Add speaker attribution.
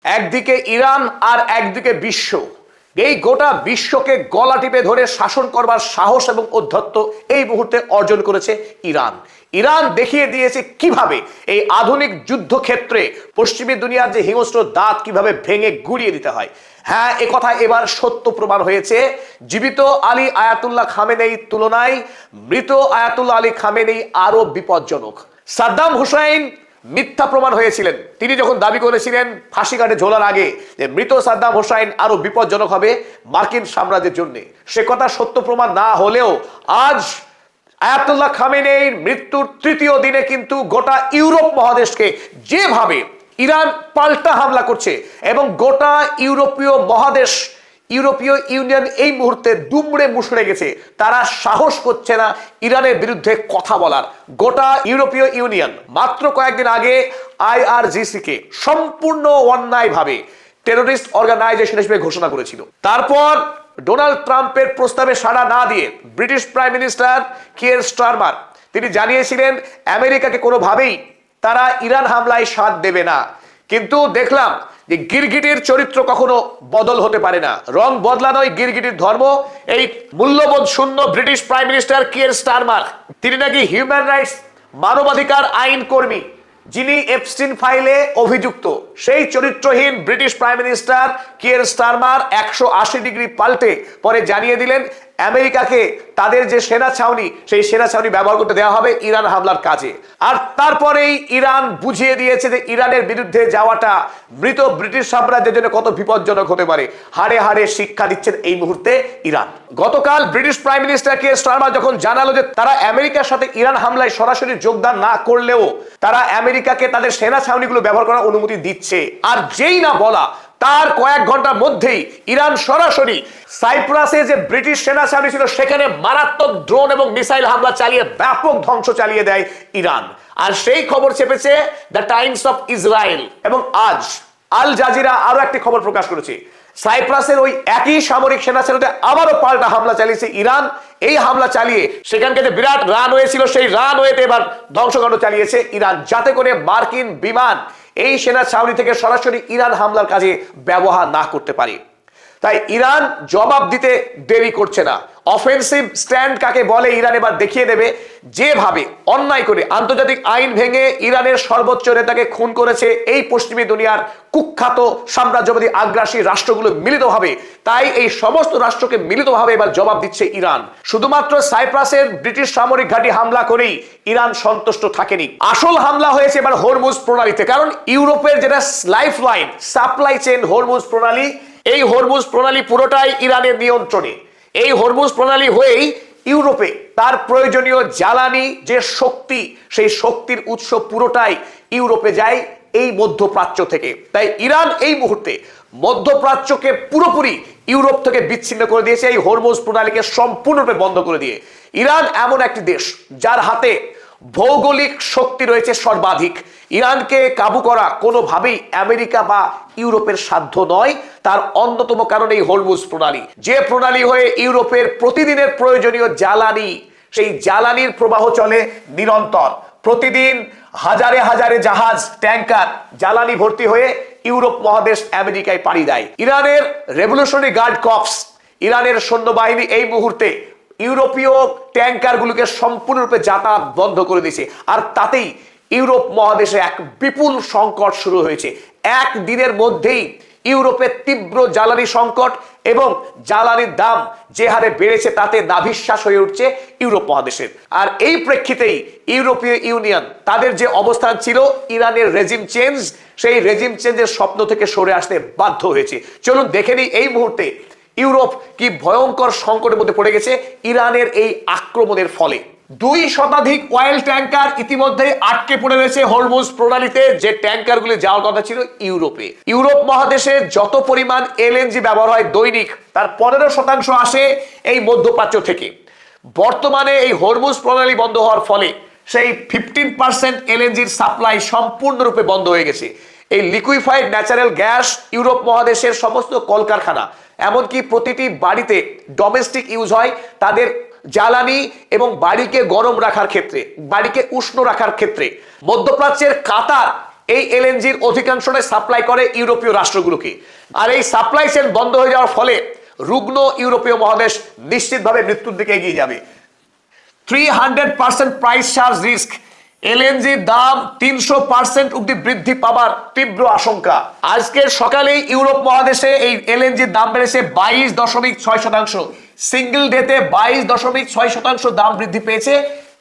Speaker 1: একদিকে ইরান আর একদিকে বিশ্ব, এই গোটা বিশ্বকে গলা টিপে ধরে শাসন করবার সাহস এবং ঔদ্ধত্য এই মুহূর্তে অর্জন করেছে ইরান। ইরান দেখিয়ে দিয়েছে কিভাবে এই আধুনিক যুদ্ধক্ষেত্রে পশ্চিমী দুনিয়ার যে হিংস্র দাঁত কিভাবে ভেঙে গুড়িয়ে দিতে হয়। হ্যাঁ, এ কথা এবার সত্য প্রমাণ হয়েছে। জীবিত আলী আয়াতুল্লাহ খামেনেই তুলনায় মৃত আয়াতুল্লাহ আলী খামেনেই আরো বিপজ্জনক। সাদ্দাম হুসাইন মিথ্যা প্রমাণ হয়েছিলেন। তিনি যখন দাবি করেছিলেন ফাঁসি কাটে ঝোলার আগে যে মৃত সাদ্দাম হোসাইন আরো বিপজ্জনক হবে মার্কিন সাম্রাজ্যের জন্য, সে কথা সত্য প্রমাণ না হলেও আজ আয়াতুল্লাহ খামেনেইর মৃত্যুর তৃতীয় দিনে কিন্তু গোটা ইউরোপ মহাদেশকে যেভাবে ইরান পাল্টা হামলা করছে এবং গোটা ইউরোপীয় মহাদেশ, ইউরোপীয় ইউনিয়ন এই মুহূর্তে দুমড়ে মুষড়ে গেছে। তারা সাহস করছে না ইরানের বিরুদ্ধে কথা বলার। গোটা ইউরোপীয় ইউনিয়ন মাত্র কয়েকদিন আগে IRGC কে সম্পূর্ণ অন্যায়ভাবে টেরোরিস্ট অর্গানাইজেশন হিসেবে ঘোষণা করেছিল। তারপর ডোনাল্ড ট্রাম্পের প্রস্তাবে সাড়া না দিয়ে British prime minister Keir Starmer তিনি জানিয়েছিলেন আমেরিকাকে কোনোভাবেই তারা ইরান হামলায় সাথ দেবে না। কিন্তু দেখলাম যে গিরগিটির চরিত্র কখনো বদল হতে পারে না, রং বদলানোই গিরগিটির ধর্ম। এই মূল্যবোধ শূন্য British prime minister Keir Starmer, তিনি নাকি হিউম্যান রাইটস মানবাধিকার আইন কর্মী, যিনি এপস্টিন ফাইলে অভিযুক্ত। সেই চরিত্রহীন British prime minister Keir Starmer 180 degree পাল্টে পরে জানিয়ে দিলেন আমেরিকাকে তাদের যে সেনা ছাউনি, সেই সেনা ছাউনি ব্যবহার করতে দেওয়া হবে ইরান হামলার কাজে। আর তারপরেই ইরান বুঝিয়ে দিয়েছে যে ইরানের বিরুদ্ধে যাওয়াটা মৃত ব্রিটিশ সাম্রাজ্যের জন্য কত বিপজ্জনক হতে পারে। হাড়ে হাড়ে শিক্ষা দিচ্ছেন এই মুহূর্তে ইরান। গতকাল British prime minister Keir Starmer যখন জানালো যে তারা আমেরিকার সাথে ইরান হামলায় সরাসরি যোগদান না করলেও তারা আমেরিকাকে তাদের সেনা ছাউনিগুলো ব্যবহার করার অনুমতি দিচ্ছে, আর যেই না বলা তার কয়েক ঘন্টার মধ্যেই ইরান সরাসরি সাইপ্রাসে যে ব্রিটিশ সেনা ছাউনি ছিল সেখানে মারাত্মক ড্রোন এবং মিসাইল হামলা চালিয়ে ব্যাপক ধ্বংস চালিয়ে দেয় ইরান। আর সেই খবর চেপেছে দ্য টাইমস অফ ইসরায়েল এবং আজ আল জাজিরা আরো একটি খবর প্রকাশ করেছে। সাইপ্রাসের ওই একই সামরিক সেনা ছাউনিতে আবারও পাল্টা হামলা চালিয়েছে ইরান। এই হামলা চালিয়ে সেখানকে যে বিরাট রানওয়ে ছিল সেই রানওয়েতে এবার ধ্বংসকাণ্ড চালিয়েছে ইরান, যাতে করে মার্কিন বিমান এই সেনা ছাউনি থেকে সরাসরি ইরান হামলার কাজে ব্যবহার না করতে পারে। তাই ইরান জবাব দিতে দেরি করছে না। অফেন্সিভ স্ট্যান্ড কাকে বলে ইরান এবার দেখিয়ে দেবে। যেভাবে অন্যায় করে আন্তর্জাতিক আইন ভেঙে ইরানের সর্বোচ্চ নেতাকে খুন করেছে এই পশ্চিমী দুনিয়ার কুখ্যাত সাম্রাজ্যবাদী আগ্রাসী রাষ্ট্রগুলো মিলিতভাবে, তাই এই সমস্ত রাষ্ট্রকে মিলিতভাবে এবার জবাব দিচ্ছে ইরান। শুধুমাত্র সাইপ্রাসের ব্রিটিশ সামরিক ঘাঁটি হামলা করেই ইরান সন্তুষ্ট থাকেনি। আসল হামলা হয়েছে এবার হরমুজ প্রণালীতে, কারণ ইউরোপের যেটা life line supply chain Hormuz প্রণালী, এই হরমুজ প্রণালী পুরোটাই ইরানের নিয়ন্ত্রণে। এই হরমুজ প্রণালী হয়েই ইউরোপে তার প্রয়োজনীয় জ্বালানি যে শক্তি, সেই শক্তির উৎস পুরোটাই ইউরোপে যায় এই মধ্যপ্রাচ্য থেকে। তাই ইরান এই মুহূর্তে মধ্যপ্রাচ্যকে পুরোপুরি ইউরোপ থেকে বিচ্ছিন্ন করে দিয়েছে এই হরমুজ প্রণালীকে সম্পূর্ণরূপে বন্ধ করে দিয়ে। ইরান এমন একটি দেশ যার হাতে ভৌগোলিক শক্তি রয়েছে সর্বাধিক। ইরানকে কাবু করা কোনোভাবেই আমেরিকা বা ইউরোপের সাধ্য নয়। তার অন্যতম কারণ এই হরমুজ প্রণালী, যে প্রণালী হয়ে ইউরোপের প্রতিদিনের প্রয়োজনীয় জ্বালানি, সেই জ্বালানির প্রবাহ চলে নিরন্তর। প্রতিদিন হাজারে হাজারে জাহাজ, ট্যাঙ্কার জ্বালানি ভর্তি হয়ে ইউরোপ মহাদেশ আমেরিকায় পাড়ি দেয়। ইরানের রেভলিউশনারি গার্ড কর্পস, ইরানের সৈন্যবাহিনী এই মুহূর্তে ইউরোপীয় ট্যাঙ্কারগুলোকে সম্পূর্ণরূপে যাতায়াত বন্ধ করে দিয়েছে। আর তাতেই ইউরোপ মহাদেশে এক বিপুল সংকট শুরু হয়েছে। একদিনের মধ্যেই ইউরোপের তীব্র জ্বালানি সংকট এবং জ্বালানির দাম যে হারে বেড়েছে তাতে নাভিশ্বাস হয়ে উঠছে ইউরোপ মহাদেশের। আর এই প্রেক্ষিতেই ইউরোপীয় ইউনিয়ন তাদের যে অবস্থান ছিল ইরানের রেজিম চেঞ্জ, সেই রেজিম চেঞ্জের স্বপ্ন থেকে সরে আসতে বাধ্য হয়েছে। চলুন দেখে নিই এই মুহূর্তে ইউরোপ কি ভয়ঙ্কর সংকটের মধ্যে পড়ে গেছে ইরানের এই আক্রমণের ফলে। 2 শতাধিক অয়েল ট্যাঙ্কার ইতিমধ্যে আটকে পড়ে রয়েছে হরমুজ প্রণালীতে, যে ট্যাঙ্কারগুলি যাওয়ার কথা ছিল ইউরোপে। ইউরোপ মহাদেশে যত পরিমাণ LNG ব্যবহার হয় দৈনিক, তার 15% আসে এই মধ্যপ্রাচ্য থেকে। বর্তমানে এই হরমুজ প্রণালী বন্ধ হওয়ার ফলে সেই 15% LNGর সাপ্লাই সম্পূর্ণরূপে বন্ধ হয়ে গেছে। এই লিকুইফাইড ন্যাচারাল গ্যাস ইউরোপ মহাদেশের সমস্ত কলকারখানা, এমনকি প্রতিটি বাড়িতে ডোমেস্টিক ইউজ হয় তাদের জ্বালানি এবং বাড়িকে গরম রাখার ক্ষেত্রে, বাড়িকে উষ্ণ রাখার ক্ষেত্রে। মধ্যপ্রাচ্যের কাতার এই এলএনজির অধিকাংশটাই সাপ্লাই করে ইউরোপীয় রাষ্ট্রগুলোকে। আর এই সাপ্লাই চেইন বন্ধ হয়ে যাওয়ার ফলে রুগ্ন ইউরোপীয় মহাদেশ নিশ্চিতভাবে মৃত্যুর দিকে এগিয়ে যাবে। 300% প্রাইস চার্জ রিস্ক, এলএনজির দাম 300% অব্দি বৃদ্ধি পাবার তীব্র আশঙ্কা। আজকের সকালেই ইউরোপ মহাদেশে এই এলএনজির দাম বেড়েছে 22.6%। সিঙ্গেল ডেতে 22.6% দাম বৃদ্ধি পেয়েছে